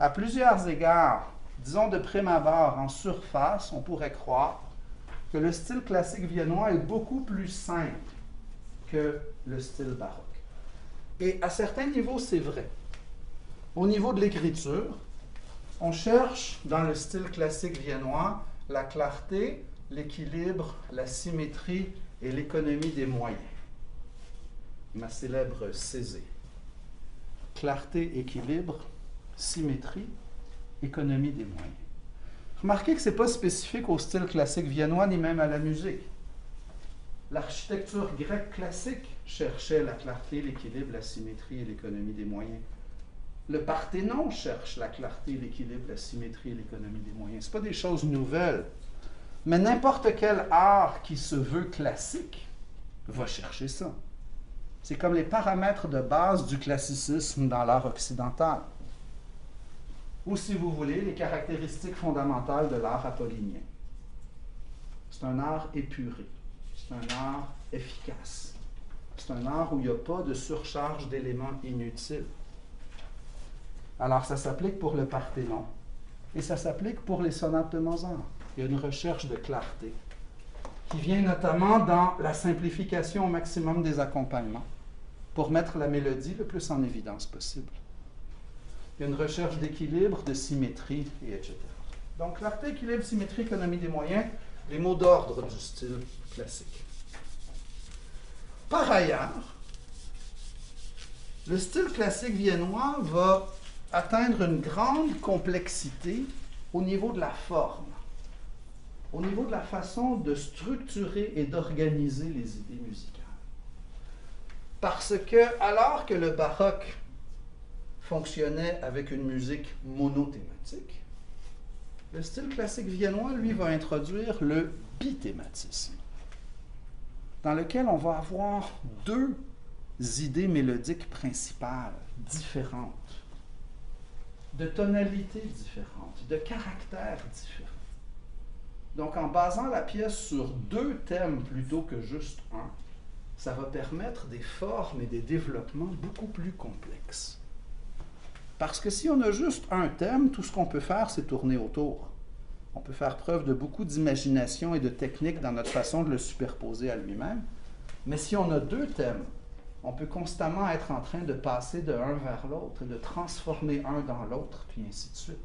À plusieurs égards, disons de prime abord, en surface, on pourrait croire que le style classique viennois est beaucoup plus simple que le style baroque. Et à certains niveaux, c'est vrai. Au niveau de l'écriture, on cherche dans le style classique viennois la clarté, l'équilibre, la symétrie et l'économie des moyens. Ma célèbre Césée. Clarté, équilibre, symétrie, économie des moyens. Remarquez que ce n'est pas spécifique au style classique viennois ni même à la musique. L'architecture grecque classique cherchait la clarté, l'équilibre, la symétrie et l'économie des moyens. Le Parthénon cherche la clarté, l'équilibre, la symétrie et l'économie des moyens. Ce pas des choses nouvelles. Mais n'importe quel art qui se veut classique va chercher ça. C'est comme les paramètres de base du classicisme dans l'art occidental. Ou, si vous voulez, les caractéristiques fondamentales de l'art apollinien. C'est un art épuré. C'est un art efficace. C'est un art où il n'y a pas de surcharge d'éléments inutiles. Alors, ça s'applique pour le Parthénon. Et ça s'applique pour les sonates de Mozart. Il y a une recherche de clarté qui vient notamment dans la simplification au maximum des accompagnements pour mettre la mélodie le plus en évidence possible. Il y a une recherche d'équilibre, de symétrie, et etc. Donc, clarté, équilibre, symétrie, économie des moyens, les mots d'ordre du style classique. Par ailleurs, le style classique viennois va atteindre une grande complexité au niveau de la forme, au niveau de la façon de structurer et d'organiser les idées musicales. Parce que, alors que le baroque fonctionnait avec une musique monothématique, le style classique viennois, lui, va introduire le bithématisme, dans lequel on va avoir deux idées mélodiques principales différentes, de tonalités différentes, de caractères différents. Donc, en basant la pièce sur deux thèmes plutôt que juste un, ça va permettre des formes et des développements beaucoup plus complexes. Parce que si on a juste un thème, tout ce qu'on peut faire, c'est tourner autour. On peut faire preuve de beaucoup d'imagination et de technique dans notre façon de le superposer à lui-même. Mais si on a deux thèmes, on peut constamment être en train de passer de un vers l'autre et de transformer un dans l'autre, puis ainsi de suite.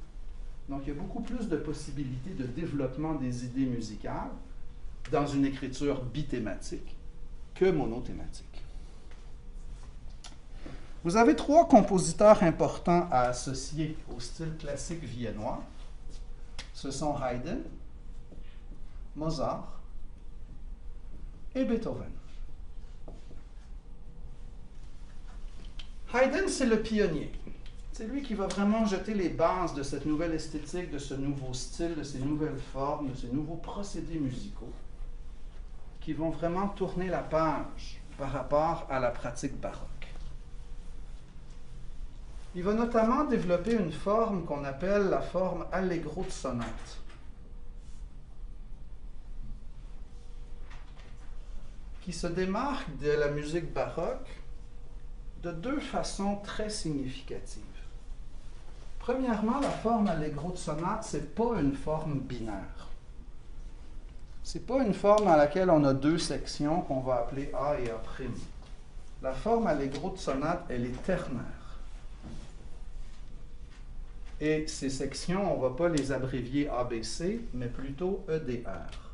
Donc, il y a beaucoup plus de possibilités de développement des idées musicales dans une écriture bithématique que monothématique. Vous avez trois compositeurs importants à associer au style classique viennois. Ce sont Haydn, Mozart et Beethoven. Haydn, c'est le pionnier. C'est lui qui va vraiment jeter les bases de cette nouvelle esthétique, de ce nouveau style, de ces nouvelles formes, de ces nouveaux procédés musicaux qui vont vraiment tourner la page par rapport à la pratique baroque. Il va notamment développer une forme qu'on appelle la forme allegro de sonate. Qui se démarque de la musique baroque de deux façons très significatives. Premièrement, la forme allegro de sonate, ce n'est pas une forme binaire. Ce n'est pas une forme dans laquelle on a deux sections qu'on va appeler A et A'. La forme allegro de sonate, elle est ternaire. Et ces sections, on ne va pas les abrévier ABC, mais plutôt EDR.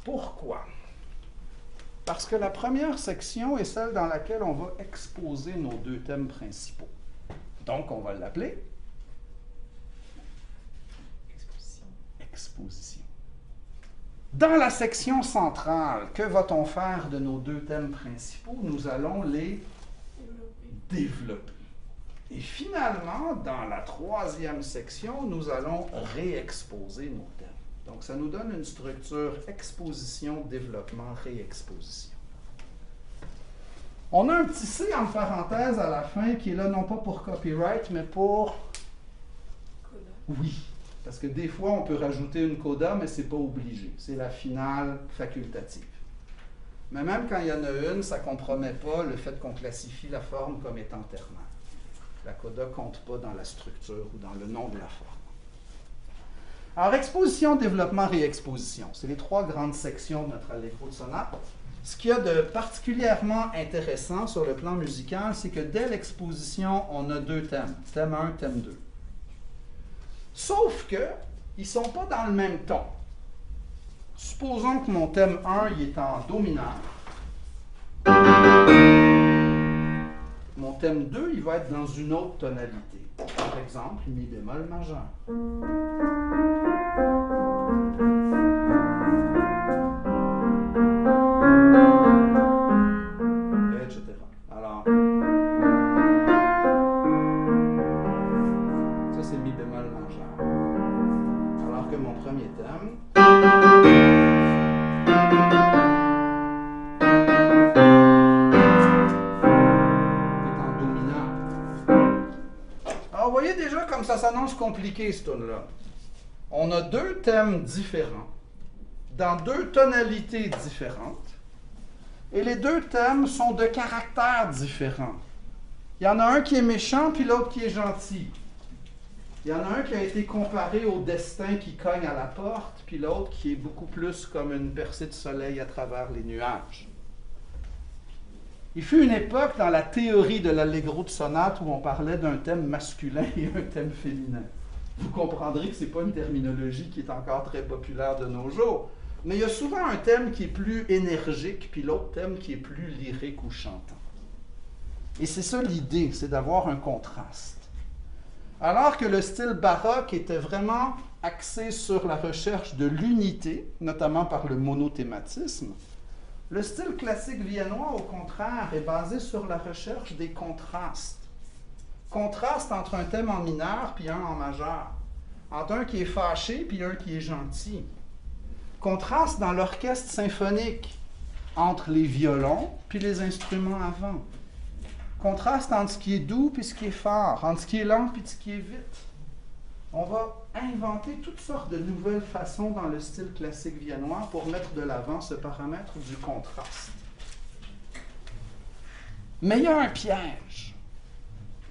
Pourquoi? Parce que la première section est celle dans laquelle on va exposer nos deux thèmes principaux. Donc, on va l'appeler exposition. Dans la section centrale, que va-t-on faire de nos deux thèmes principaux? Nous allons les développer. Et finalement, dans la troisième section, nous allons réexposer nos thèmes. Donc, ça nous donne une structure exposition, développement, réexposition. On a un petit C en parenthèse à la fin qui est là non pas pour copyright, mais pour... Coda. Oui, parce que des fois, on peut rajouter une coda, mais ce n'est pas obligé. C'est la finale facultative. Mais même quand il y en a une, ça ne compromet pas le fait qu'on classifie la forme comme étant ternaire. La coda ne compte pas dans la structure ou dans le nom de la forme. Alors, exposition, développement, réexposition. C'est les trois grandes sections de notre allegro de sonate. Ce qu'il y a de particulièrement intéressant sur le plan musical, c'est que dès l'exposition, on a deux thèmes. Thème 1, thème 2. Sauf que, ils ne sont pas dans le même ton. Supposons que mon thème 1 il est en Do mineur. Mon thème 2, il va être dans une autre tonalité. Par exemple, Mi bémol majeur. Etc. Alors, ça c'est Mi bémol majeur. Alors que mon premier thème vous voyez déjà comme ça s'annonce compliqué, ce tune-là. On a deux thèmes différents, dans deux tonalités différentes, et les deux thèmes sont de caractères différents. Il y en a un qui est méchant, puis l'autre qui est gentil. Il y en a un qui a été comparé au destin qui cogne à la porte, puis l'autre qui est beaucoup plus comme une percée de soleil à travers les nuages. Il fut une époque dans la théorie de l'allegro de sonate où on parlait d'un thème masculin et un thème féminin. Vous comprendrez que ce n'est pas une terminologie qui est encore très populaire de nos jours, mais il y a souvent un thème qui est plus énergique, puis l'autre thème qui est plus lyrique ou chantant. Et c'est ça l'idée, c'est d'avoir un contraste. Alors que le style baroque était vraiment axé sur la recherche de l'unité, notamment par le monothématisme, le style classique viennois, au contraire, est basé sur la recherche des contrastes. Contraste entre un thème en mineur puis un en majeur. Entre un qui est fâché puis un qui est gentil. Contraste dans l'orchestre symphonique entre les violons puis les instruments à vent. Contraste entre ce qui est doux puis ce qui est fort, entre ce qui est lent puis ce qui est vite. On va inventer toutes sortes de nouvelles façons dans le style classique viennois pour mettre de l'avant ce paramètre du contraste. Mais il y a un piège.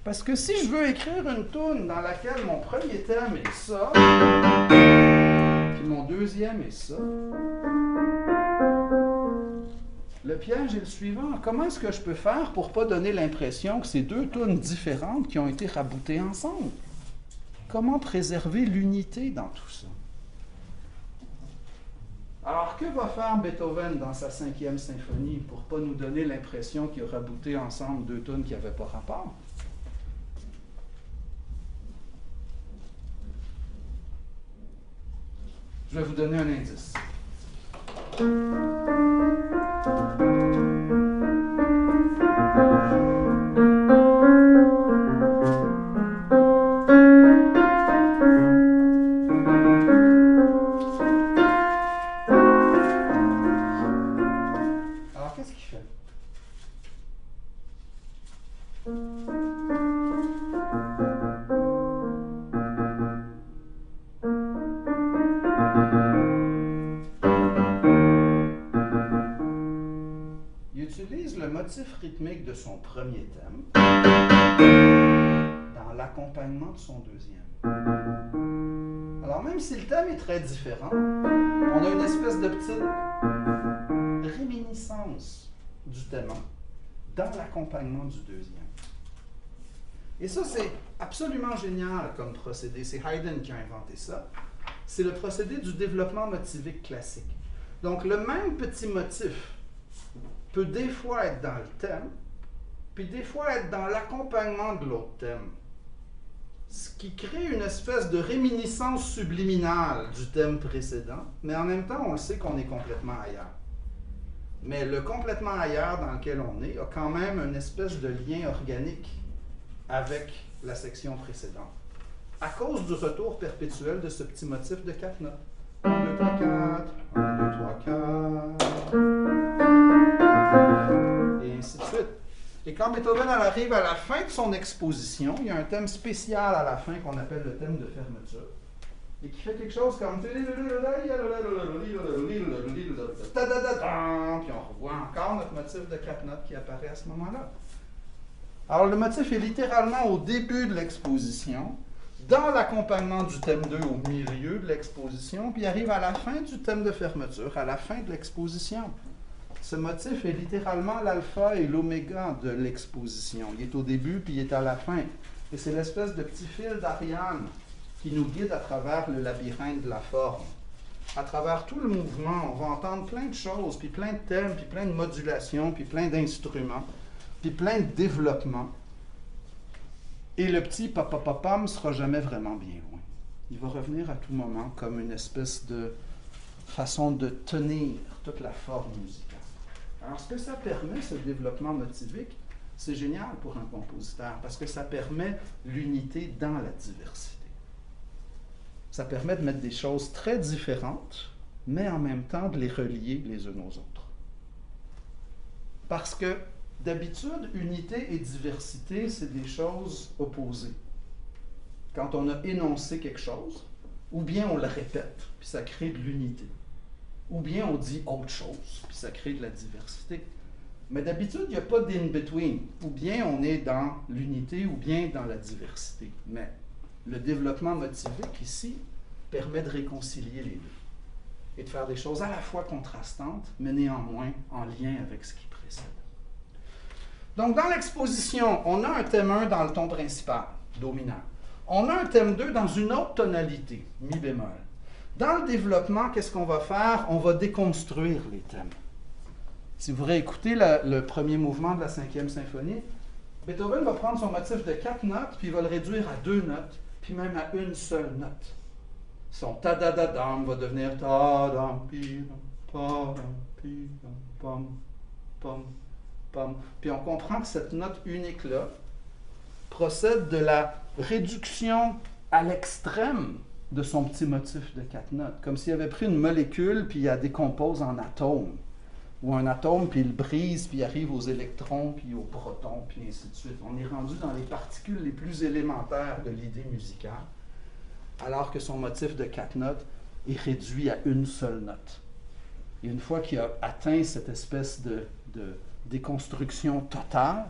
Parce que si je veux écrire une toune dans laquelle mon premier thème est ça, puis mon deuxième est ça, le piège est le suivant. Comment est-ce que je peux faire pour ne pas donner l'impression que c'est deux tounes différentes qui ont été raboutées ensemble? Comment préserver l'unité dans tout ça? Alors, que va faire Beethoven dans sa 5e symphonie pour ne pas nous donner l'impression qu'il a rabouté ensemble deux tunes qui n'avaient pas rapport? Je vais vous donner un indice. Rythmique de son premier thème dans l'accompagnement de son deuxième. Alors même si le thème est très différent, on a une espèce de petite réminiscence du thème dans l'accompagnement du deuxième. Et ça, c'est absolument génial comme procédé. C'est Haydn qui a inventé ça. C'est le procédé du développement motivique classique. Donc le même petit motif peut des fois être dans le thème, puis des fois être dans l'accompagnement de l'autre thème. Ce qui crée une espèce de réminiscence subliminale du thème précédent, mais en même temps, on le sait qu'on est complètement ailleurs. Mais le complètement ailleurs dans lequel on est a quand même une espèce de lien organique avec la section précédente, à cause du retour perpétuel de ce petit motif de 4 notes. 1, 2, 3, 4, 1, 2, 3, 4... et ainsi de suite. Et quand Beethoven arrive à la fin de son exposition, il y a un thème spécial à la fin qu'on appelle le thème de fermeture. et qui fait quelque chose comme... Puis on revoit encore notre motif de 4 notes qui apparaît à ce moment-là. Alors le motif est littéralement au début de l'exposition, dans l'accompagnement du thème 2 au milieu de l'exposition, puis arrive à la fin du thème de fermeture, à la fin de l'exposition. Ce motif est littéralement l'alpha et l'oméga de l'exposition. Il est au début, puis il est à la fin. Et c'est l'espèce de petit fil d'Ariane qui nous guide à travers le labyrinthe de la forme. À travers tout le mouvement, on va entendre plein de choses, puis plein de thèmes, puis plein de modulations, puis plein d'instruments, puis plein de développements. Et le petit papa ne sera jamais vraiment bien loin. Il va revenir à tout moment comme une espèce de façon de tenir toute la forme musicale. Alors, ce que ça permet, ce développement motivique, c'est génial pour un compositeur, parce que ça permet l'unité dans la diversité. Ça permet de mettre des choses très différentes, mais en même temps de les relier les unes aux autres. Parce que, d'habitude, unité et diversité, c'est des choses opposées. Quand on a énoncé quelque chose, ou bien on le répète, puis ça crée de l'unité. Ou bien on dit autre chose, puis ça crée de la diversité. Mais d'habitude, il n'y a pas d'in-between. Ou bien on est dans l'unité, ou bien dans la diversité. Mais le développement motivique, ici, permet de réconcilier les deux. Et de faire des choses à la fois contrastantes, mais néanmoins en lien avec ce qui précède. Donc, dans l'exposition, on a un thème 1 dans le ton principal, Do mineur. On a un thème 2 dans une autre tonalité, Mi bémol. Dans le développement, qu'est-ce qu'on va faire? On va déconstruire les thèmes. Si vous réécoutez le premier mouvement de la 5e symphonie, Beethoven va prendre son motif de 4 notes, puis il va le réduire à 2 notes, puis même à une seule note. Son ta-da-da-dam va devenir ta-dam, pi-dam, pa-dam, pi-dam, pam, pam, pam. Puis on comprend que cette note unique-là procède de la réduction à l'extrême de son petit motif de 4 notes, comme s'il avait pris une molécule puis il la décompose en atomes, ou un atome puis il le brise puis il arrive aux électrons puis aux protons puis ainsi de suite. On est rendu dans les particules les plus élémentaires de l'idée musicale, alors que son motif de 4 notes est réduit à une seule note. Et une fois qu'il a atteint cette espèce de déconstruction totale,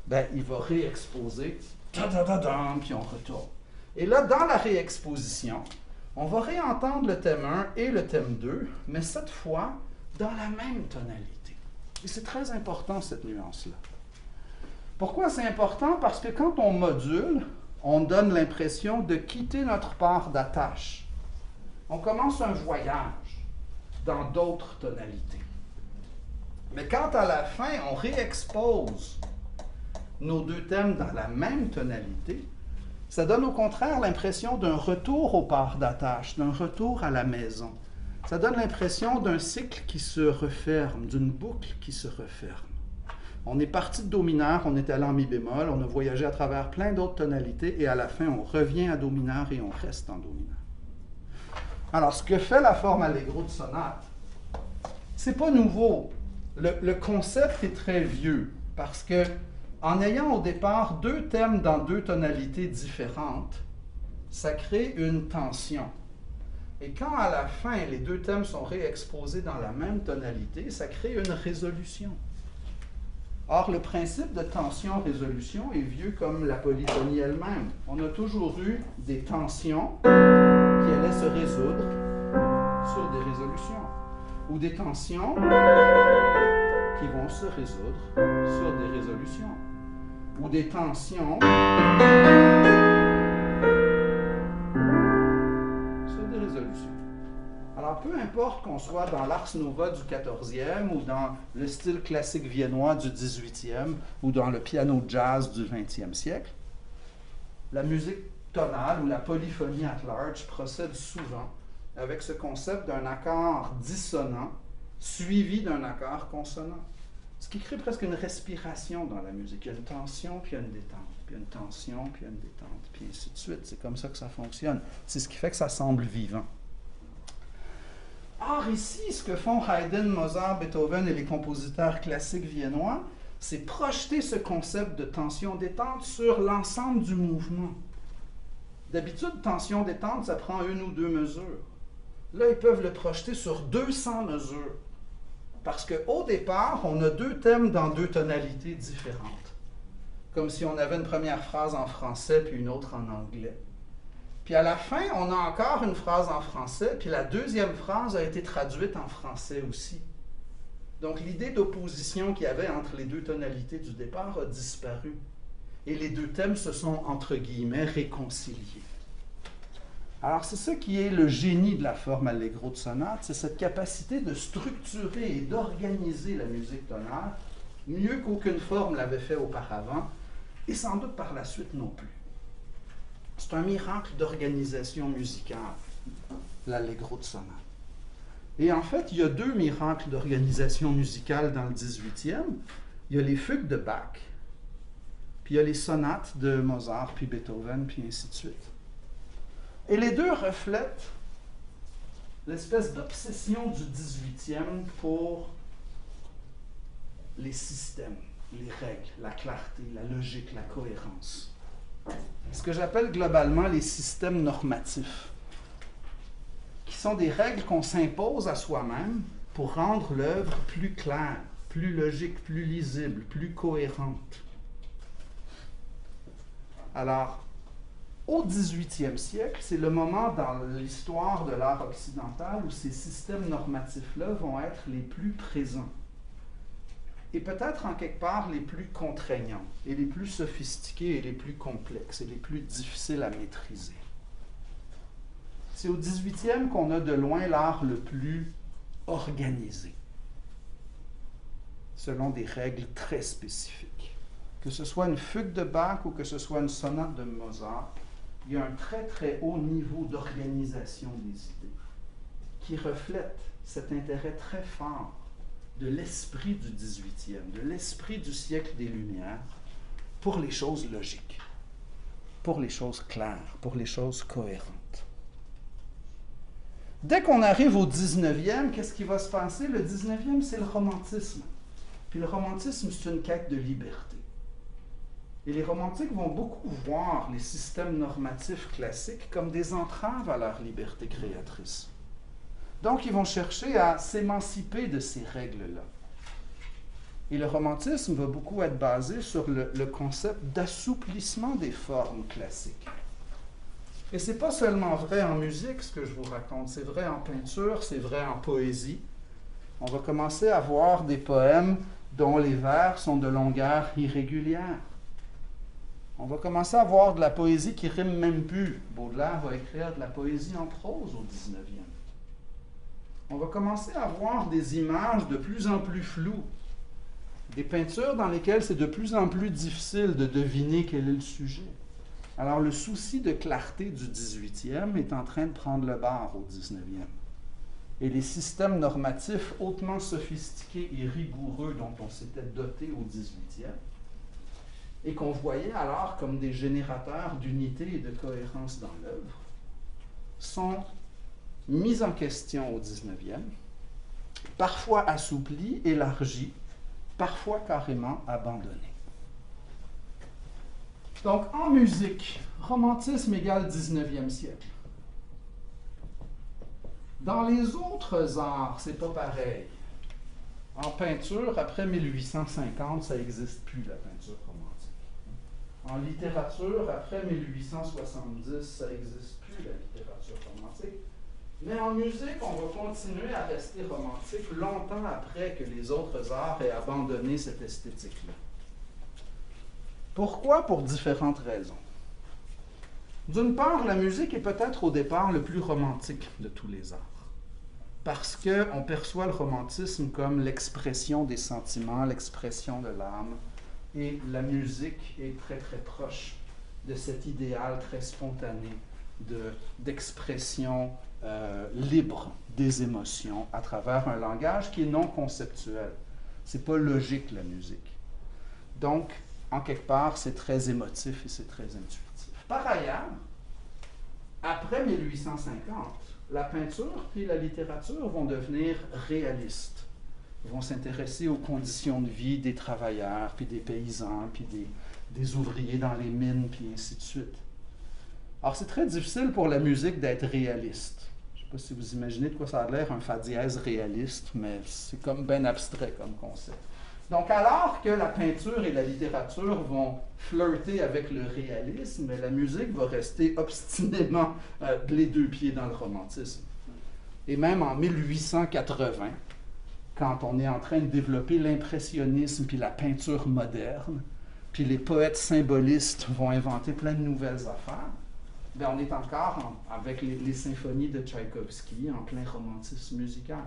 ben, il va réexposer, ta-da-da-dam, puis on retourne. Et là, dans la réexposition, on va réentendre le thème 1 et le thème 2, mais cette fois, dans la même tonalité. Et c'est très important, cette nuance-là. Pourquoi c'est important? Parce que quand on module, on donne l'impression de quitter notre part d'attache. On commence un voyage dans d'autres tonalités. Mais quand à la fin, on réexpose nos deux thèmes dans la même tonalité, ça donne au contraire l'impression d'un retour aux parts d'attache, d'un retour à la maison. Ça donne l'impression d'un cycle qui se referme, d'une boucle qui se referme. On est parti de Do mineur, on est allé en Mi bémol, on a voyagé à travers plein d'autres tonalités et à la fin, on revient à Do mineur et on reste en Do mineur. Alors, ce que fait la forme allegro de sonate, c'est pas nouveau. Le concept est très vieux parce que en ayant au départ deux thèmes dans deux tonalités différentes, ça crée une tension. Et quand à la fin, les deux thèmes sont réexposés dans la même tonalité, ça crée une résolution. Or, le principe de tension-résolution est vieux comme la polyphonie elle-même. On a toujours eu des tensions qui allaient se résoudre sur des résolutions, ou des tensions qui vont se résoudre sur des résolutions, ou des tensions sur des résolutions. Alors, peu importe qu'on soit dans l'Ars Nova du 14e, ou dans le style classique viennois du 18e, ou dans le piano jazz du 20e siècle, la musique tonale ou la polyphonie at large procède souvent avec ce concept d'un accord dissonant suivi d'un accord consonant. Ce qui crée presque une respiration dans la musique. Il y a une tension, puis il y a une détente, puis il y a une tension, puis il y a une détente, puis ainsi de suite. C'est comme ça que ça fonctionne. C'est ce qui fait que ça semble vivant. Or, ici, ce que font Haydn, Mozart, Beethoven et les compositeurs classiques viennois, c'est projeter ce concept de tension-détente sur l'ensemble du mouvement. D'habitude, tension-détente, ça prend 1 ou 2 mesures. Là, ils peuvent le projeter sur 200 mesures. Parce qu'au départ, on a 2 thèmes dans 2 tonalités différentes. Comme si on avait une première phrase en français puis une autre en anglais. Puis à la fin, on a encore une phrase en français, puis la deuxième phrase a été traduite en français aussi. Donc l'idée d'opposition qu'il y avait entre les 2 tonalités du départ a disparu. Et les 2 thèmes se sont, entre guillemets, réconciliés. Alors c'est ça qui est le génie de la forme allegro de sonate, c'est cette capacité de structurer et d'organiser la musique tonale mieux qu'aucune forme l'avait fait auparavant, et sans doute par la suite non plus. C'est un miracle d'organisation musicale, l'allegro de sonate. Et en fait, il y a 2 miracles d'organisation musicale dans le 18e. Il y a les fugues de Bach, puis il y a les sonates de Mozart, puis Beethoven, puis ainsi de suite. Et les 2 reflètent l'espèce d'obsession du 18e pour les systèmes, les règles, la clarté, la logique, la cohérence. Ce que j'appelle globalement les systèmes normatifs, qui sont des règles qu'on s'impose à soi-même pour rendre l'œuvre plus claire, plus logique, plus lisible, plus cohérente. Alors, au 18e siècle, c'est le moment dans l'histoire de l'art occidental où ces systèmes normatifs-là vont être les plus présents. Et peut-être en quelque part les plus contraignants, et les plus sophistiqués, et les plus complexes, et les plus difficiles à maîtriser. C'est au 18e qu'on a de loin l'art le plus organisé, selon des règles très spécifiques. Que ce soit une fugue de Bach ou que ce soit une sonate de Mozart, il y a un très très haut niveau d'organisation des idées qui reflète cet intérêt très fort de l'esprit du 18e, de l'esprit du siècle des Lumières pour les choses logiques, pour les choses claires, pour les choses cohérentes. Dès qu'on arrive au 19e, qu'est-ce qui va se passer? Le 19e, c'est le romantisme. Puis le romantisme, c'est une quête de liberté. Et les romantiques vont beaucoup voir les systèmes normatifs classiques comme des entraves à leur liberté créatrice. Donc, ils vont chercher à s'émanciper de ces règles-là. Et le romantisme va beaucoup être basé sur le concept d'assouplissement des formes classiques. Et ce n'est pas seulement vrai en musique, ce que je vous raconte, c'est vrai en peinture, c'est vrai en poésie. On va commencer à voir des poèmes dont les vers sont de longueur irrégulière. On va commencer à voir de la poésie qui rime même plus. Baudelaire va écrire de la poésie en prose au 19e. On va commencer à voir des images de plus en plus floues, des peintures dans lesquelles c'est de plus en plus difficile de deviner quel est le sujet. Alors le souci de clarté du 18e est en train de prendre le bord au 19e. Et les systèmes normatifs hautement sophistiqués et rigoureux dont on s'était doté au 18e, et qu'on voyait alors comme des générateurs d'unité et de cohérence dans l'œuvre, sont mis en question au 19e, parfois assouplis, élargis, parfois carrément abandonnés. Donc, en musique, romantisme égale 19e siècle. Dans les autres arts, c'est pas pareil. En peinture, après 1850, ça n'existe plus, la peinture romantique. En littérature, après 1870, ça n'existe plus, la littérature romantique. Mais en musique, on va continuer à rester romantique longtemps après que les autres arts aient abandonné cette esthétique-là. Pourquoi? Pour différentes raisons. D'une part, la musique est peut-être au départ le plus romantique de tous les arts. Parce qu'on perçoit le romantisme comme l'expression des sentiments, l'expression de l'âme. Et la musique est très très proche de cet idéal très spontané d'expression libre des émotions à travers un langage qui est non conceptuel. C'est pas logique, la musique. Donc, en quelque part, c'est très émotif et c'est très intuitif. Par ailleurs, après 1850, la peinture et la littérature vont devenir réalistes. Ils vont s'intéresser aux conditions de vie des travailleurs, puis des paysans, puis des ouvriers dans les mines, puis ainsi de suite. Alors, c'est très difficile pour la musique d'être réaliste. Je ne sais pas si vous imaginez de quoi ça a l'air, un fa dièse réaliste, mais c'est comme bien abstrait comme concept. Donc, alors que la peinture et la littérature vont flirter avec le réalisme, la musique va rester obstinément les deux pieds dans le romantisme. Et même en 1880, quand on est en train de développer l'impressionnisme puis la peinture moderne, puis les poètes symbolistes vont inventer plein de nouvelles affaires, bien, on est encore avec les symphonies de Tchaïkovski en plein romantisme musical.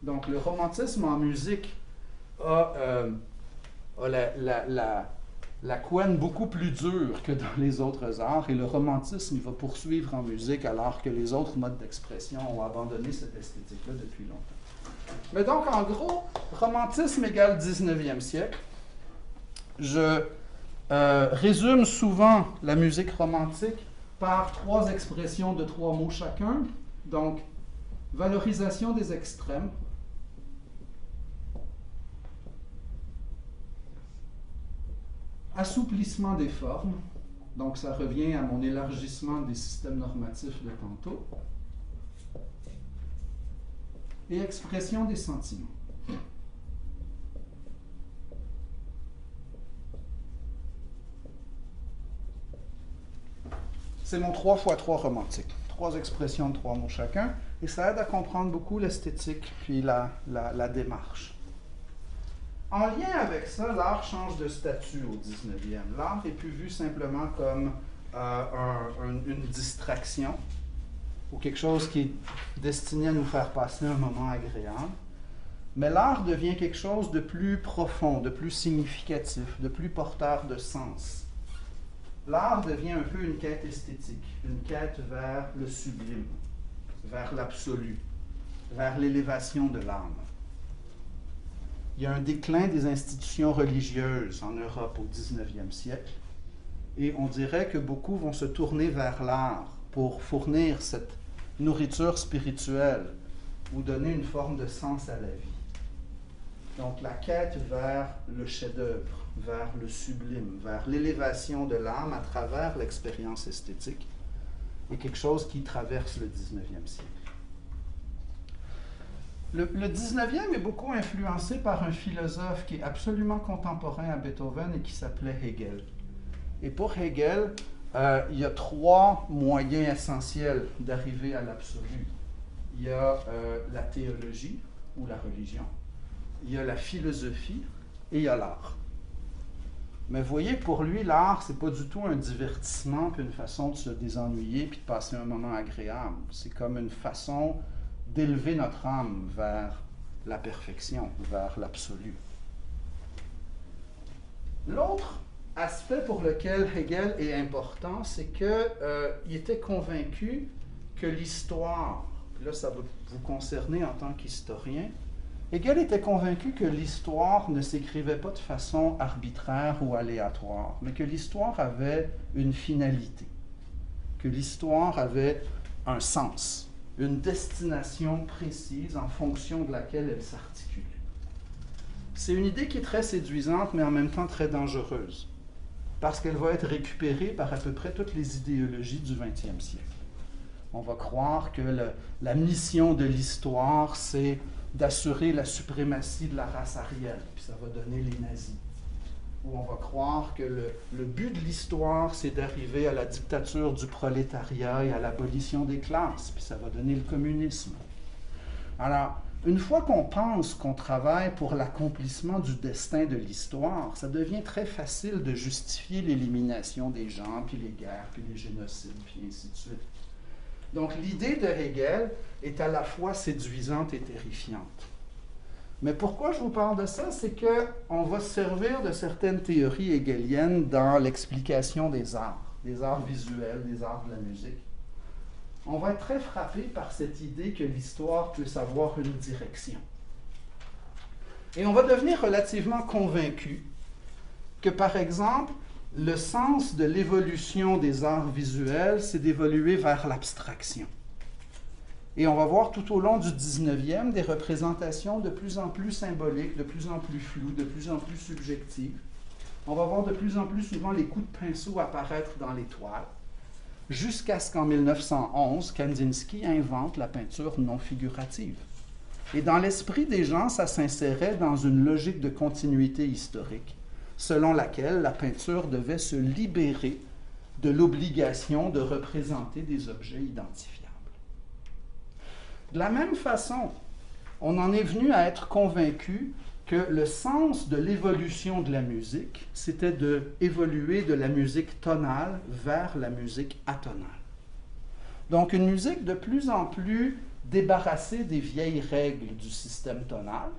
Donc, le romantisme en musique a la couenne beaucoup plus dure que dans les autres arts, et le romantisme va poursuivre en musique alors que les autres modes d'expression ont abandonné cette esthétique-là depuis longtemps. Mais donc, en gros, romantisme égale 19e siècle. Je résume souvent la musique romantique par 3 expressions de 3 mots chacun. Donc, valorisation des extrêmes, assouplissement des formes, donc ça revient à mon élargissement des systèmes normatifs de tantôt, et expression des sentiments. C'est mon 3x3 romantique. 3 expressions de 3 mots chacun, et ça aide à comprendre beaucoup l'esthétique puis la démarche. En lien avec ça, l'art change de statut au 19e. L'art n'est plus vu simplement comme une distraction ou quelque chose qui est destiné à nous faire passer un moment agréable, mais l'art devient quelque chose de plus profond, de plus significatif, de plus porteur de sens. L'art devient un peu une quête esthétique, une quête vers le sublime, vers l'absolu, vers l'élévation de l'âme. Il y a un déclin des institutions religieuses en Europe au 19e siècle, et on dirait que beaucoup vont se tourner vers l'art pour fournir cette nourriture spirituelle ou donner une forme de sens à la vie. Donc la quête vers le chef-d'œuvre, vers le sublime, vers l'élévation de l'âme à travers l'expérience esthétique est quelque chose qui traverse le 19e siècle. Le 19e est beaucoup influencé par un philosophe qui est absolument contemporain à Beethoven et qui s'appelait Hegel. Et pour Hegel, il y a 3 moyens essentiels d'arriver à l'absolu. Il y a la théologie ou la religion, il y a la philosophie et il y a l'art. Mais vous voyez, pour lui, l'art, c'est pas du tout un divertissement puis une façon de se désennuyer puis de passer un moment agréable. C'est comme une façon d'élever notre âme vers la perfection, vers l'absolu. L'autre aspect pour lequel Hegel est important, c'est qu'il était convaincu que l'histoire, là ça va vous concerner en tant qu'historien, Hegel était convaincu que l'histoire ne s'écrivait pas de façon arbitraire ou aléatoire, mais que l'histoire avait une finalité, que l'histoire avait un sens, une destination précise en fonction de laquelle elle s'articule. C'est une idée qui est très séduisante, mais en même temps très dangereuse, parce qu'elle va être récupérée par à peu près toutes les idéologies du XXe siècle. On va croire que la mission de l'histoire, c'est d'assurer la suprématie de la race aryenne, puis ça va donner les nazis. Ou on va croire que le but de l'histoire, c'est d'arriver à la dictature du prolétariat et à l'abolition des classes, puis ça va donner le communisme. Alors, une fois qu'on pense qu'on travaille pour l'accomplissement du destin de l'histoire, ça devient très facile de justifier l'élimination des gens, puis les guerres, puis les génocides, puis ainsi de suite. Donc, l'idée de Hegel est à la fois séduisante et terrifiante. Mais pourquoi je vous parle de ça? C'est qu'on va se servir de certaines théories hegeliennes dans l'explication des arts visuels, des arts de la musique. On va être très frappé par cette idée que l'histoire puisse avoir une direction. Et on va devenir relativement convaincu que, par exemple, le sens de l'évolution des arts visuels, c'est d'évoluer vers l'abstraction. Et on va voir tout au long du 19e des représentations de plus en plus symboliques, de plus en plus floues, de plus en plus subjectives. On va voir de plus en plus souvent les coups de pinceau apparaître dans les toiles. jusqu'à ce qu'en 1911, Kandinsky invente la peinture non figurative. Et dans l'esprit des gens, ça s'insérait dans une logique de continuité historique, selon laquelle la peinture devait se libérer de l'obligation de représenter des objets identifiables. De la même façon, on en est venu à être convaincu que le sens de l'évolution de la musique, c'était d'évoluer de la musique tonale vers la musique atonale. Donc une musique de plus en plus débarrassée des vieilles règles du système tonal,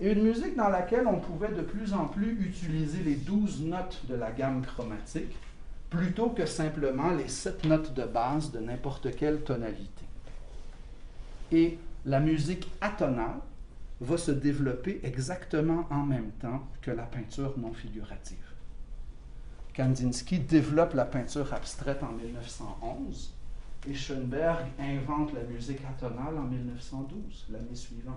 et une musique dans laquelle on pouvait de plus en plus utiliser les 12 notes de la gamme chromatique, plutôt que simplement les 7 notes de base de n'importe quelle tonalité. Et la musique atonale va se développer exactement en même temps que la peinture non figurative. Kandinsky développe la peinture abstraite en 1911 et Schoenberg invente la musique atonale en 1912, l'année suivante.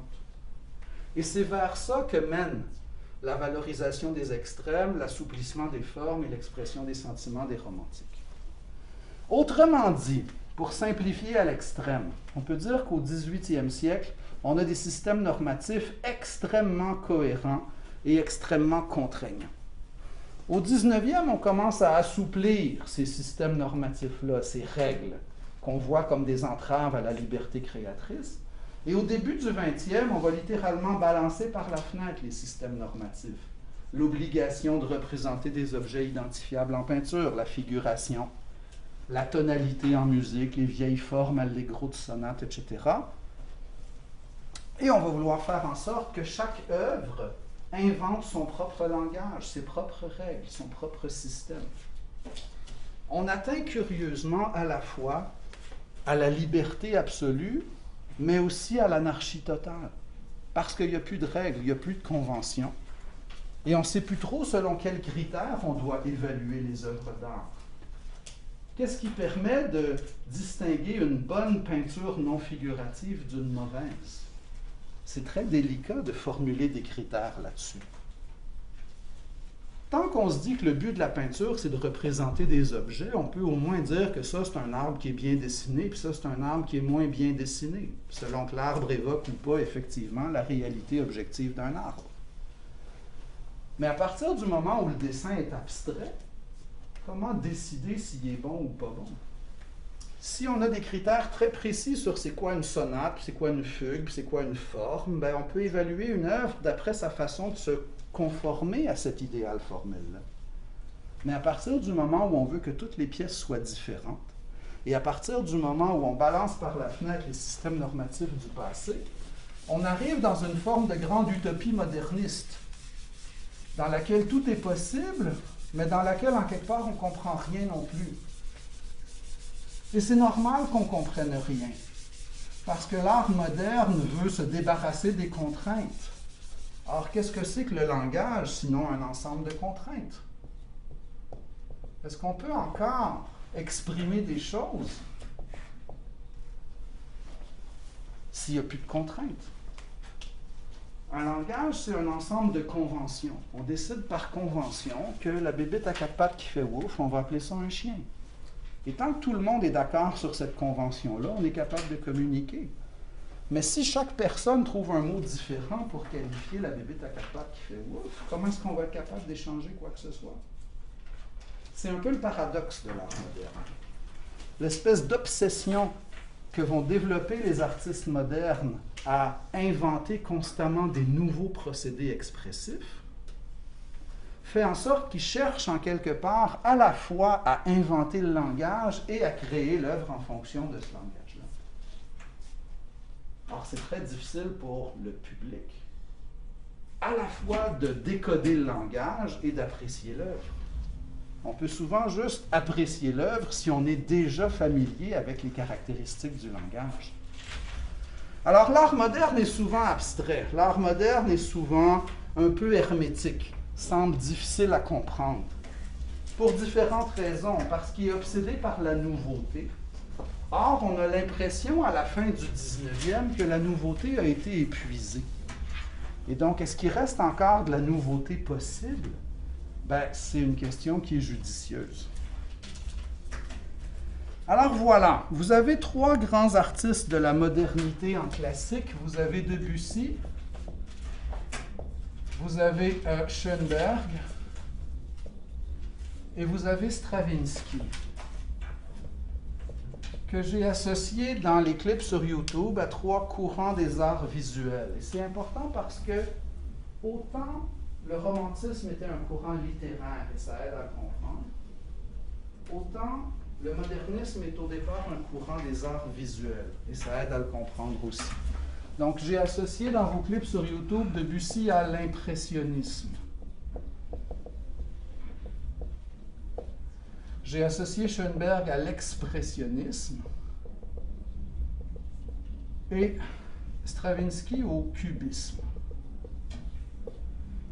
Et c'est vers ça que mène la valorisation des extrêmes, l'assouplissement des formes et l'expression des sentiments des romantiques. Autrement dit, pour simplifier à l'extrême, on peut dire qu'au 18e siècle, on a des systèmes normatifs extrêmement cohérents et extrêmement contraignants. Au 19e, on commence à assouplir ces systèmes normatifs-là, ces règles qu'on voit comme des entraves à la liberté créatrice. Et au début du 20e, on va littéralement balancer par la fenêtre les systèmes normatifs. L'obligation de représenter des objets identifiables en peinture, la figuration, la tonalité en musique, les vieilles formes allegro de sonate, etc. Et on va vouloir faire en sorte que chaque œuvre invente son propre langage, ses propres règles, son propre système. On atteint curieusement à la fois à la liberté absolue, mais aussi à l'anarchie totale. Parce qu'il n'y a plus de règles, il n'y a plus de conventions. Et on ne sait plus trop selon quels critères on doit évaluer les œuvres d'art. Qu'est-ce qui permet de distinguer une bonne peinture non figurative d'une mauvaise? C'est très délicat de formuler des critères là-dessus. Tant qu'on se dit que le but de la peinture, c'est de représenter des objets, on peut au moins dire que ça, c'est un arbre qui est bien dessiné, puis ça, c'est un arbre qui est moins bien dessiné, selon que l'arbre évoque ou pas, effectivement, la réalité objective d'un arbre. Mais à partir du moment où le dessin est abstrait, comment décider s'il est bon ou pas bon? Si on a des critères très précis sur c'est quoi une sonate, c'est quoi une fugue, c'est quoi une forme, ben on peut évaluer une œuvre d'après sa façon de se conformer à cet idéal formel-là. Mais à partir du moment où on veut que toutes les pièces soient différentes, et à partir du moment où on balance par la fenêtre les systèmes normatifs du passé, on arrive dans une forme de grande utopie moderniste, dans laquelle tout est possible, mais dans laquelle, en quelque part, on ne comprend rien non plus. Et c'est normal qu'on ne comprenne rien, parce que l'art moderne veut se débarrasser des contraintes. Or, qu'est-ce que c'est que le langage, sinon un ensemble de contraintes? Est-ce qu'on peut encore exprimer des choses s'il n'y a plus de contraintes? Un langage, c'est un ensemble de conventions. On décide par convention que la bébête à 4 pattes qui fait ouf, on va appeler ça un chien. Et tant que tout le monde est d'accord sur cette convention-là, on est capable de communiquer. Mais si chaque personne trouve un mot différent pour qualifier la bébête à 4 pattes qui fait ouf, comment est-ce qu'on va être capable d'échanger quoi que ce soit? C'est un peu le paradoxe de l'art moderne. L'espèce d'obsession que vont développer les artistes modernes à inventer constamment des nouveaux procédés expressifs fait en sorte qu'ils cherchent en quelque part à la fois à inventer le langage et à créer l'œuvre en fonction de ce langage-là. Alors c'est très difficile pour le public à la fois de décoder le langage et d'apprécier l'œuvre. On peut souvent juste apprécier l'œuvre si on est déjà familier avec les caractéristiques du langage. Alors l'art moderne est souvent abstrait, l'art moderne est souvent un peu hermétique, semble difficile à comprendre, pour différentes raisons, parce qu'il est obsédé par la nouveauté. Or, on a l'impression à la fin du 19e que la nouveauté a été épuisée. Et donc, est-ce qu'il reste encore de la nouveauté possible? Ben, c'est une question qui est judicieuse. Alors voilà, vous avez trois grands artistes de la modernité en classique. Vous avez Debussy, vous avez Schoenberg et vous avez Stravinsky, que j'ai associé dans les clips sur YouTube à trois courants des arts visuels. Et c'est important parce que autant le romantisme était un courant littéraire et ça aide à le comprendre, autant le modernisme est au départ un courant des arts visuels et ça aide à le comprendre aussi. Donc j'ai associé dans vos clips sur YouTube Debussy à l'impressionnisme. J'ai associé Schoenberg à l'expressionnisme et Stravinsky au cubisme.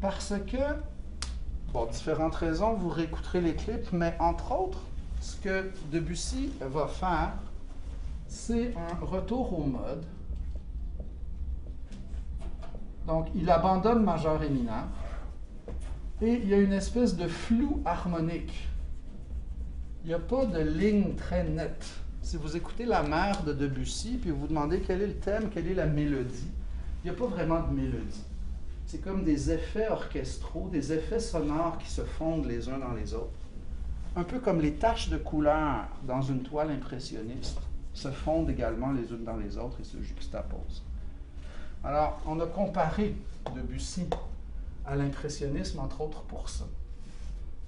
Parce que, pour différentes raisons, vous réécouterez les clips, mais entre autres, ce que Debussy va faire, c'est un retour aux modes. Donc, il abandonne majeur et mineur, et il y a une espèce de flou harmonique. Il n'y a pas de ligne très nette. Si vous écoutez la mère de Debussy, puis vous vous demandez quel est le thème, quelle est la mélodie, il n'y a pas vraiment de mélodie. C'est comme des effets orchestraux, des effets sonores qui se fondent les uns dans les autres. Un peu comme les taches de couleur dans une toile impressionniste se fondent également les unes dans les autres et se juxtaposent. Alors, on a comparé Debussy à l'impressionnisme, entre autres pour ça.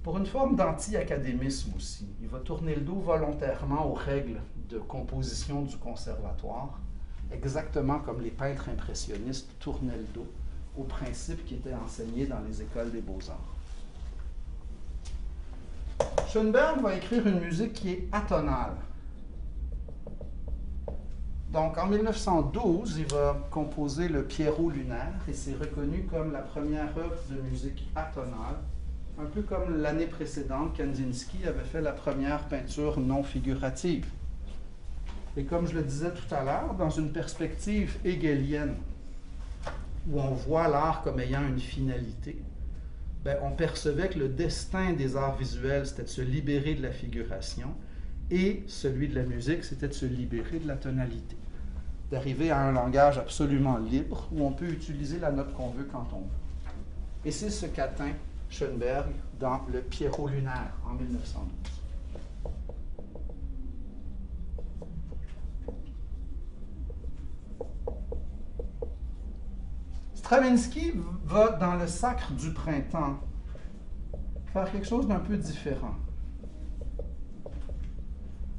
Pour une forme d'anti-académisme aussi. Il va tourner le dos volontairement aux règles de composition du conservatoire, exactement comme les peintres impressionnistes tournaient le dos aux principes qui étaient enseignés dans les écoles des beaux-arts. Schoenberg va écrire une musique qui est atonale. Donc, en 1912, il va composer le Pierrot lunaire et c'est reconnu comme la première œuvre de musique atonale. Un peu comme l'année précédente, Kandinsky avait fait la première peinture non figurative. Et comme je le disais tout à l'heure, dans une perspective hegelienne, où on voit l'art comme ayant une finalité, on percevait que le destin des arts visuels, c'était de se libérer de la figuration, et celui de la musique, c'était de se libérer de la tonalité, d'arriver à un langage absolument libre, où on peut utiliser la note qu'on veut quand on veut. Et c'est ce qu'atteint Schoenberg dans le Pierrot lunaire en 1912. Stravinsky va dans le Sacre du printemps faire quelque chose d'un peu différent.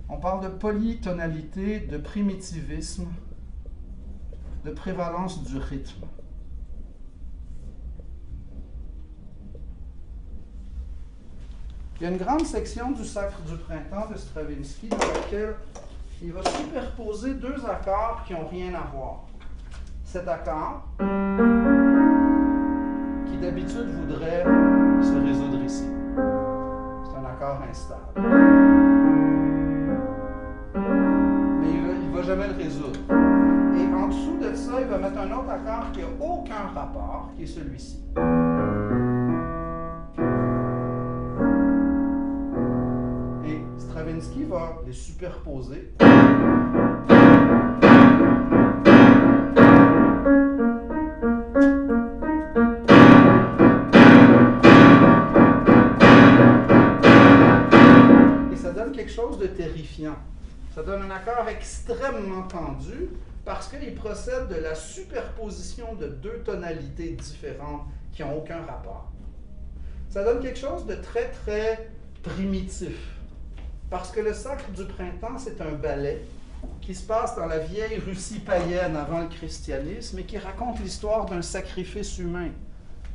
On parle de polytonalité, de primitivisme, de prévalence du rythme. Il y a une grande section du Sacre du printemps de Stravinsky dans laquelle il va superposer deux accords qui n'ont rien à voir. Cet accord, qui d'habitude voudrait se résoudre ici. C'est un accord instable. Mais il ne va jamais le résoudre. Et en dessous de ça, il va mettre un autre accord qui n'a aucun rapport, qui est celui-ci. Stravinsky va les superposer. Et ça donne quelque chose de terrifiant. Ça donne un accord extrêmement tendu parce qu'il procède de la superposition de deux tonalités différentes qui n'ont aucun rapport. Ça donne quelque chose de très, très primitif. Parce que le Sacre du printemps, c'est un ballet qui se passe dans la vieille Russie païenne avant le christianisme et qui raconte l'histoire d'un sacrifice humain.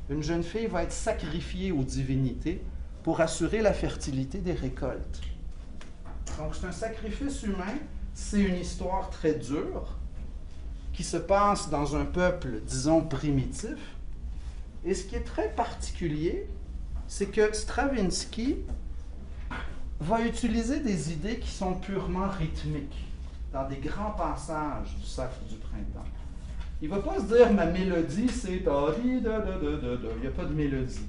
Une jeune fille va être sacrifiée aux divinités pour assurer la fertilité des récoltes. Donc c'est un sacrifice humain, c'est une histoire très dure qui se passe dans un peuple, disons, primitif. Et ce qui est très particulier, c'est que Stravinsky va utiliser des idées qui sont purement rythmiques dans des grands passages du Sacre du printemps. Il ne va pas se dire ma mélodie c'est il n'y a pas de mélodie.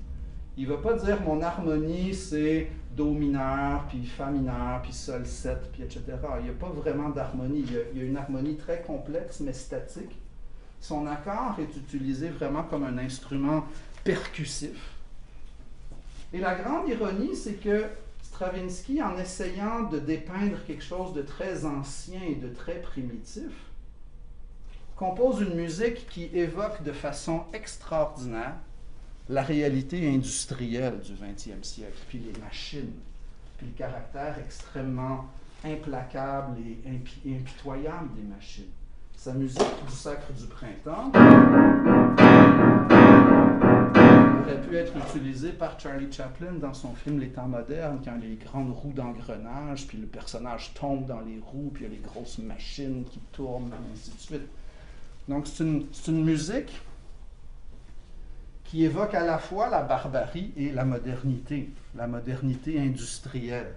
Il ne va pas dire mon harmonie c'est Do mineur, puis Fa mineur, puis Sol 7, puis etc. Il n'y a pas vraiment d'harmonie. Il y a une harmonie très complexe, mais statique. Son accord est utilisé vraiment comme un instrument percussif. Et la grande ironie, c'est que Stravinsky, en essayant de dépeindre quelque chose de très ancien et de très primitif, compose une musique qui évoque de façon extraordinaire la réalité industrielle du 20e siècle, puis les machines, puis le caractère extrêmement implacable et impitoyable des machines. Sa musique du Sacre du Printemps aurait pu être utilisée par Charlie Chaplin dans son film Les Temps modernes, quand il y a les grandes roues d'engrenage, puis le personnage tombe dans les roues, puis il y a les grosses machines qui tournent, et ainsi de suite. Donc c'est une musique qui évoque à la fois la barbarie et la modernité industrielle.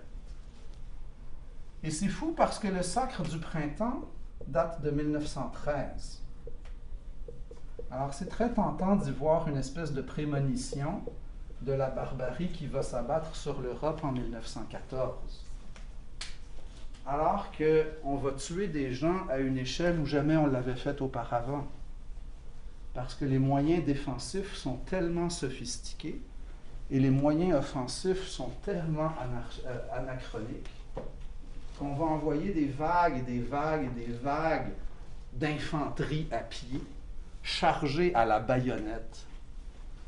Et c'est fou parce que le Sacre du Printemps date de 1913. Alors c'est très tentant d'y voir une espèce de prémonition de la barbarie qui va s'abattre sur l'Europe en 1914. Alors qu'on va tuer des gens à une échelle où jamais on l'avait fait auparavant. Parce que les moyens défensifs sont tellement sophistiqués et les moyens offensifs sont tellement anachroniques qu'on va envoyer des vagues et des vagues et des vagues d'infanterie à pied chargées à la baïonnette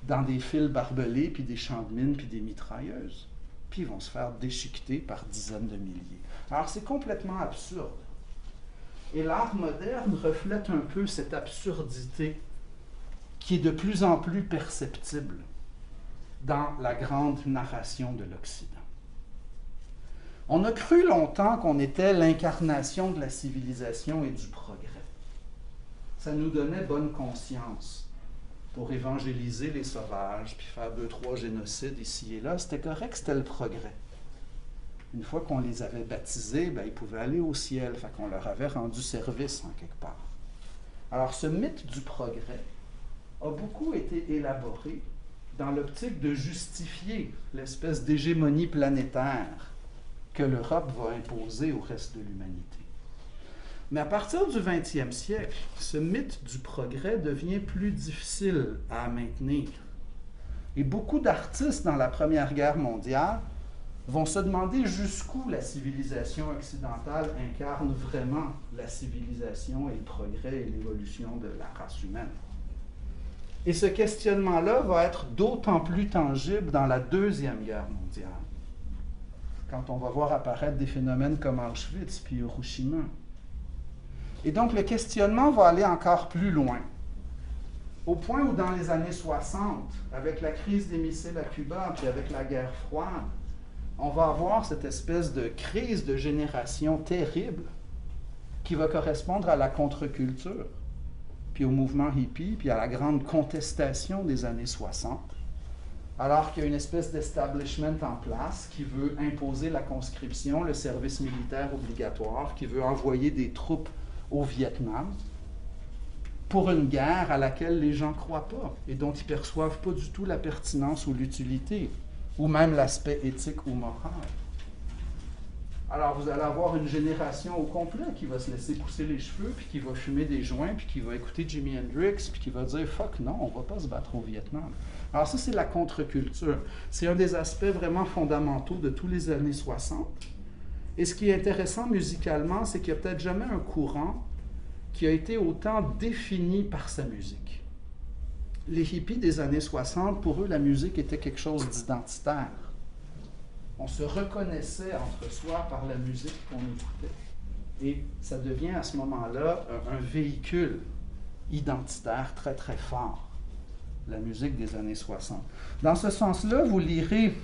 dans des fils barbelés, puis des champs de mines, puis des mitrailleuses. Puis ils vont se faire déchiqueter par dizaines de milliers. Alors c'est complètement absurde. Et l'art moderne reflète un peu cette absurdité qui est de plus en plus perceptible dans la grande narration de l'Occident. On a cru longtemps qu'on était l'incarnation de la civilisation et du progrès. Ça nous donnait bonne conscience pour évangéliser les sauvages, puis faire 2-3 génocides ici et là. C'était correct, c'était le progrès. Une fois qu'on les avait baptisés, ils pouvaient aller au ciel, fait qu'on leur avait rendu service en quelque part. Alors ce mythe du progrès a beaucoup été élaboré dans l'optique de justifier l'espèce d'hégémonie planétaire que l'Europe va imposer au reste de l'humanité. Mais à partir du 20e siècle, ce mythe du progrès devient plus difficile à maintenir. Et beaucoup d'artistes dans la Première Guerre mondiale vont se demander jusqu'où la civilisation occidentale incarne vraiment la civilisation et le progrès et l'évolution de la race humaine. Et ce questionnement-là va être d'autant plus tangible dans la Deuxième Guerre mondiale, quand on va voir apparaître des phénomènes comme Auschwitz puis Hiroshima. Et donc le questionnement va aller encore plus loin, au point où dans les années 60, avec la crise des missiles à Cuba puis avec la guerre froide, on va avoir cette espèce de crise de génération terrible qui va correspondre à la contre-culture, puis au mouvement hippie, puis à la grande contestation des années 60, alors qu'il y a une espèce d'establishment en place qui veut imposer la conscription, le service militaire obligatoire, qui veut envoyer des troupes au Vietnam pour une guerre à laquelle les gens ne croient pas et dont ils ne perçoivent pas du tout la pertinence ou l'utilité, ou même l'aspect éthique ou moral. Alors vous allez avoir une génération au complet qui va se laisser pousser les cheveux, puis qui va fumer des joints, puis qui va écouter Jimi Hendrix, puis qui va dire « fuck non, on ne va pas se battre au Vietnam ». Alors ça, c'est la contre-culture. C'est un des aspects vraiment fondamentaux de tous les années 60. Et ce qui est intéressant musicalement, c'est qu'il n'y a peut-être jamais un courant qui a été autant défini par sa musique. Les hippies des années 60, pour eux, la musique était quelque chose d'identitaire. On se reconnaissait entre soi par la musique qu'on écoutait. Et ça devient à ce moment-là un véhicule identitaire très, très fort, la musique des années 60. Dans ce sens-là, vous lirez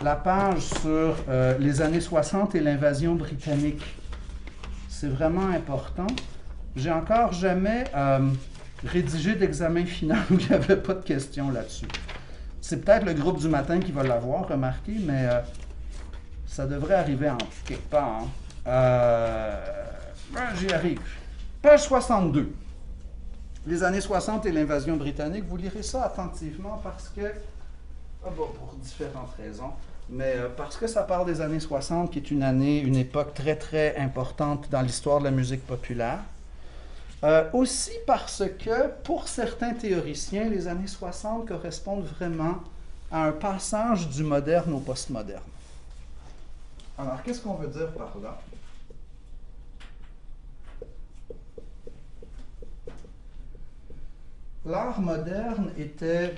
la page sur les années 60 et l'invasion britannique. C'est vraiment important. J'ai encore jamais rédigé d'examen final où il n'y avait pas de questions là-dessus. C'est peut-être le groupe du matin qui va l'avoir remarqué, mais ça devrait arriver en quelque part. J'y arrive. Page 62. Les années 60 et l'invasion britannique, vous lirez ça attentivement parce que, pour différentes raisons, mais parce que ça part des années 60, qui est une époque très très importante dans l'histoire de la musique populaire. Aussi parce que, pour certains théoriciens, les années 60 correspondent vraiment à un passage du moderne au postmoderne. Alors, qu'est-ce qu'on veut dire par là? L'art moderne était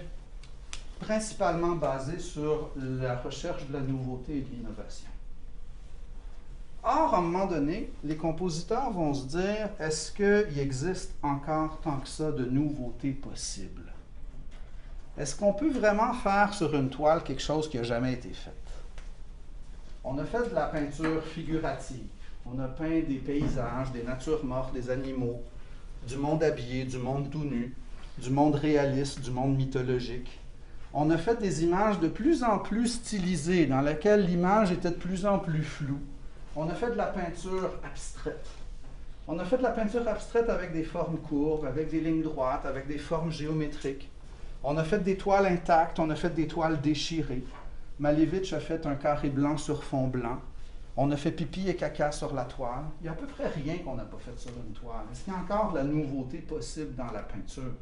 principalement basé sur la recherche de la nouveauté et de l'innovation. Or, à un moment donné, les compositeurs vont se dire, est-ce qu'il existe encore tant que ça de nouveautés possibles? Est-ce qu'on peut vraiment faire sur une toile quelque chose qui n'a jamais été fait? On a fait de la peinture figurative. On a peint des paysages, des natures mortes, des animaux, du monde habillé, du monde tout nu, du monde réaliste, du monde mythologique. On a fait des images de plus en plus stylisées, dans lesquelles l'image était de plus en plus floue. On a fait de la peinture abstraite. On a fait de la peinture abstraite avec des formes courbes, avec des lignes droites, avec des formes géométriques. On a fait des toiles intactes, on a fait des toiles déchirées. Malevich a fait un carré blanc sur fond blanc. On a fait pipi et caca sur la toile. Il n'y a à peu près rien qu'on n'a pas fait sur une toile. Est-ce qu'il y a encore de la nouveauté possible dans la peinture?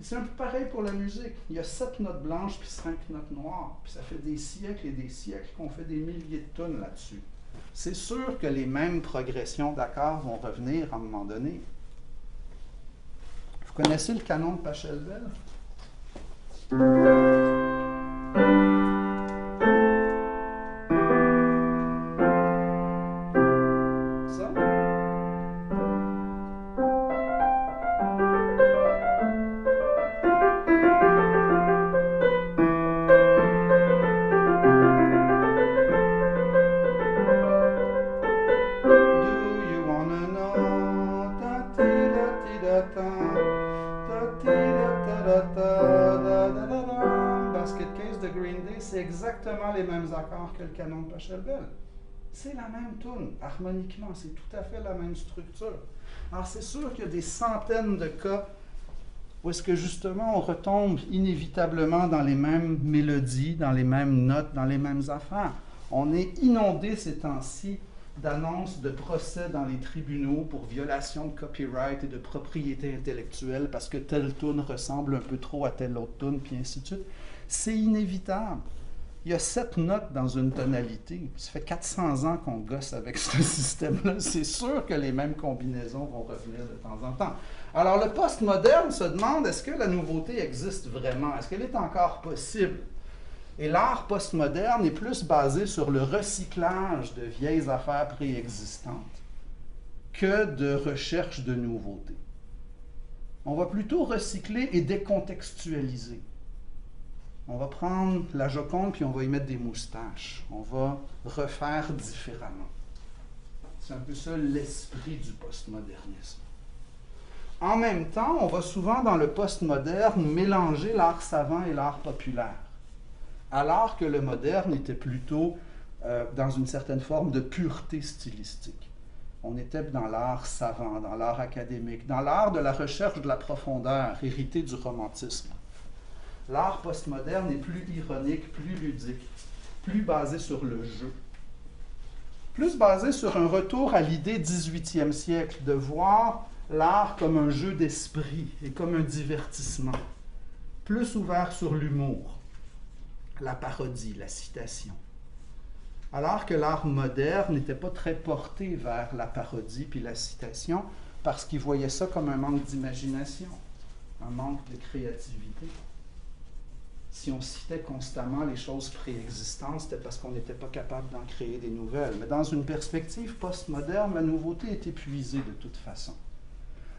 Et c'est un peu pareil pour la musique. Il y a 7 notes blanches puis 5 notes noires. Puis ça fait des siècles et des siècles qu'on fait des milliers de tonnes là-dessus. C'est sûr que les mêmes progressions d'accords vont revenir à un moment donné. Vous connaissez le canon de Pachelbel? C'est exactement les mêmes accords que le canon de Pachelbel. C'est la même toune, harmoniquement, c'est tout à fait la même structure. Alors c'est sûr qu'il y a des centaines de cas où est-ce que justement on retombe inévitablement dans les mêmes mélodies, dans les mêmes notes, dans les mêmes affaires. On est inondé ces temps-ci d'annonces de procès dans les tribunaux pour violation de copyright et de propriété intellectuelle parce que telle toune ressemble un peu trop à telle autre toune, puis ainsi de suite. C'est inévitable. Il y a 7 notes dans une tonalité. Ça fait 400 ans qu'on gosse avec ce système-là. C'est sûr que les mêmes combinaisons vont revenir de temps en temps. Alors, le postmoderne se demande, est-ce que la nouveauté existe vraiment? Est-ce qu'elle est encore possible? Et l'art postmoderne est plus basé sur le recyclage de vieilles affaires préexistantes que de recherche de nouveautés. On va plutôt recycler et décontextualiser. On va prendre la Joconde puis on va y mettre des moustaches. On va refaire différemment. C'est un peu ça l'esprit du postmodernisme. En même temps, on va souvent dans le postmoderne mélanger l'art savant et l'art populaire, alors que le moderne était plutôt dans une certaine forme de pureté stylistique. On était dans l'art savant, dans l'art académique, dans l'art de la recherche de la profondeur, hérité du romantisme. L'art postmoderne est plus ironique, plus ludique, plus basé sur le jeu, plus basé sur un retour à l'idée 18e siècle, de voir l'art comme un jeu d'esprit et comme un divertissement, plus ouvert sur l'humour, la parodie, la citation. Alors que l'art moderne n'était pas très porté vers la parodie puis la citation, parce qu'il voyait ça comme un manque d'imagination, un manque de créativité. Si on citait constamment les choses préexistantes, c'était parce qu'on n'était pas capable d'en créer des nouvelles. Mais dans une perspective postmoderne, la nouveauté est épuisée de toute façon.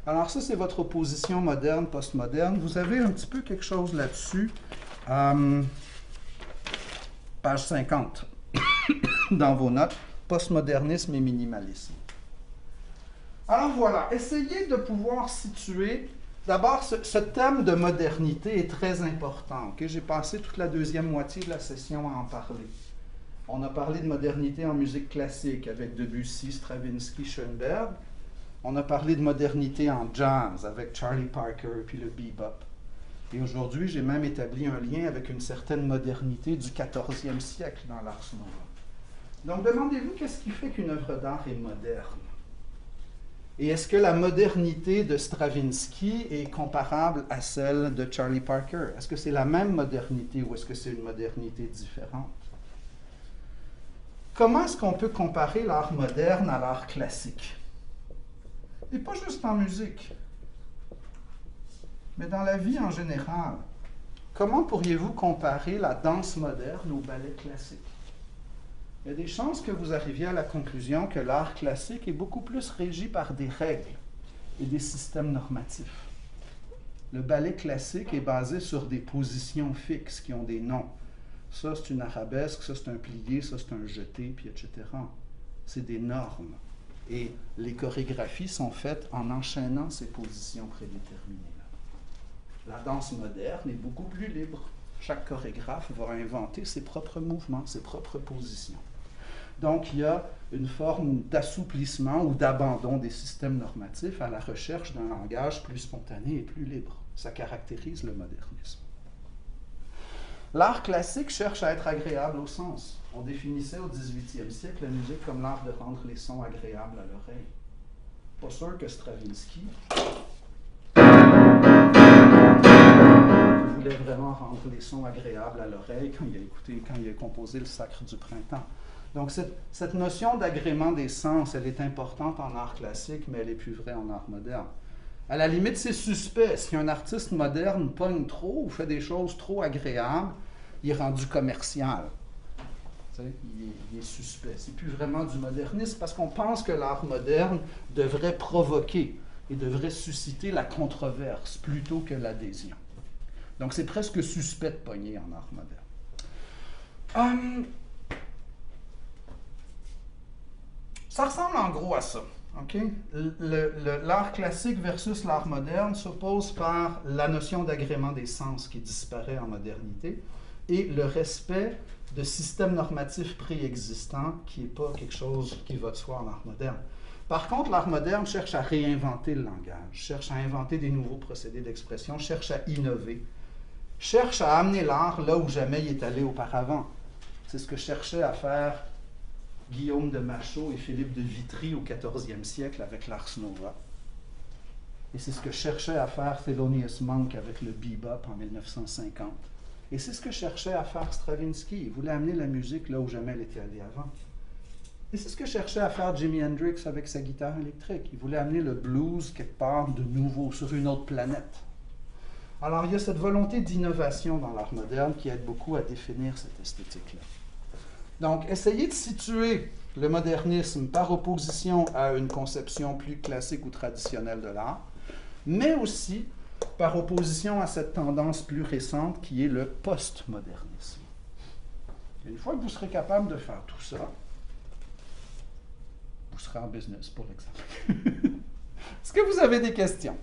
Alors ça, c'est votre opposition moderne-postmoderne. Vous avez un petit peu quelque chose là-dessus. Page 50, dans vos notes, postmodernisme et minimalisme. Alors voilà, essayez de pouvoir situer. D'abord, ce thème de modernité est très important. Okay? J'ai passé toute la deuxième moitié de la session à en parler. On a parlé de modernité en musique classique avec Debussy, Stravinsky, Schoenberg. On a parlé de modernité en jazz avec Charlie Parker puis le bebop. Et aujourd'hui, j'ai même établi un lien avec une certaine modernité du 14e siècle dans l'Ars Nova. Donc, demandez-vous qu'est-ce qui fait qu'une œuvre d'art est moderne? Et est-ce que la modernité de Stravinsky est comparable à celle de Charlie Parker? Est-ce que c'est la même modernité ou est-ce que c'est une modernité différente? Comment est-ce qu'on peut comparer l'art moderne à l'art classique? Et pas juste en musique, mais dans la vie en général. Comment pourriez-vous comparer la danse moderne au ballet classique? Il y a des chances que vous arriviez à la conclusion que l'art classique est beaucoup plus régi par des règles et des systèmes normatifs. Le ballet classique est basé sur des positions fixes qui ont des noms. Ça, c'est une arabesque, ça, c'est un plié, ça, c'est un jeté, puis etc. C'est des normes. Et les chorégraphies sont faites en enchaînant ces positions prédéterminées. La danse moderne est beaucoup plus libre. Chaque chorégraphe va inventer ses propres mouvements, ses propres positions. Donc, il y a une forme d'assouplissement ou d'abandon des systèmes normatifs à la recherche d'un langage plus spontané et plus libre. Ça caractérise le modernisme. L'art classique cherche à être agréable au sens. On définissait au 18e siècle la musique comme l'art de rendre les sons agréables à l'oreille. Pas sûr que Stravinsky voulait vraiment rendre les sons agréables à l'oreille quand il a composé le Sacre du printemps. Donc cette notion d'agrément des sens, elle est importante en art classique, mais elle n'est plus vraie en art moderne. À la limite, c'est suspect. Si un artiste moderne pogne trop ou fait des choses trop agréables, il est rendu commercial. Il est suspect. C'est plus vraiment du modernisme parce qu'on pense que l'art moderne devrait provoquer et devrait susciter la controverse plutôt que l'adhésion. Donc c'est presque suspect de pogner en art moderne. Ça ressemble en gros à ça. Okay? L'art classique versus l'art moderne s'oppose par la notion d'agrément des sens qui disparaît en modernité et le respect de systèmes normatifs préexistants qui n'est pas quelque chose qui va de soi en art moderne. Par contre, l'art moderne cherche à réinventer le langage, cherche à inventer des nouveaux procédés d'expression, cherche à innover, cherche à amener l'art là où jamais il est allé auparavant. C'est ce que cherchaient à faire Guillaume de Machaut et Philippe de Vitry au 14e siècle avec l'Ars Nova. Et c'est ce que cherchait à faire Thelonious Monk avec le bebop en 1950. Et c'est ce que cherchait à faire Stravinsky. Il voulait amener la musique là où jamais elle était allée avant. Et c'est ce que cherchait à faire Jimi Hendrix avec sa guitare électrique. Il voulait amener le blues quelque part de nouveau, sur une autre planète. Alors il y a cette volonté d'innovation dans l'art moderne qui aide beaucoup à définir cette esthétique-là. Donc, essayez de situer le modernisme par opposition à une conception plus classique ou traditionnelle de l'art, mais aussi par opposition à cette tendance plus récente qui est le postmodernisme. Une fois que vous serez capable de faire tout ça, vous serez en business, pour l'exemple. Est-ce que vous avez des questions?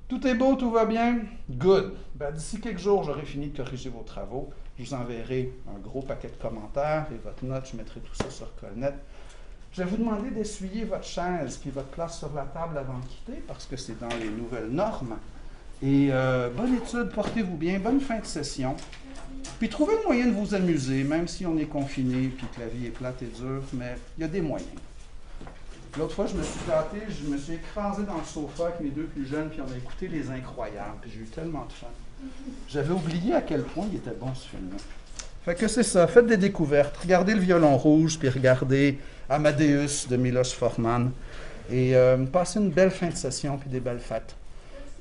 Tout est beau, tout va bien? Good. Ben, d'ici quelques jours, j'aurai fini de corriger vos travaux. Je vous enverrai un gros paquet de commentaires et votre note, je mettrai tout ça sur Colnet. Je vais vous demander d'essuyer votre chaise puis votre place sur la table avant de quitter parce que c'est dans les nouvelles normes. Et bonne étude, portez-vous bien, bonne fin de session. Puis trouvez le moyen de vous amuser, même si on est confiné puis que la vie est plate et dure, mais il y a des moyens. L'autre fois, je me suis gâté, je me suis écrasé dans le sofa avec mes deux plus jeunes, puis on a écouté Les Incroyables, puis j'ai eu tellement de fun. J'avais oublié à quel point il était bon, ce film-là. Fait que c'est ça, faites des découvertes. Regardez Le Violon Rouge, puis regardez Amadeus de Milos Forman. Et passez une belle fin de session, puis des belles fêtes.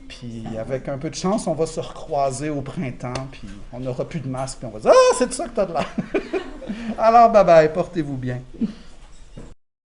Puis avec un peu de chance, on va se recroiser au printemps, puis on n'aura plus de masque, puis on va dire « Ah, c'est de ça que t'as de l'air! » Alors, bye-bye, portez-vous bien.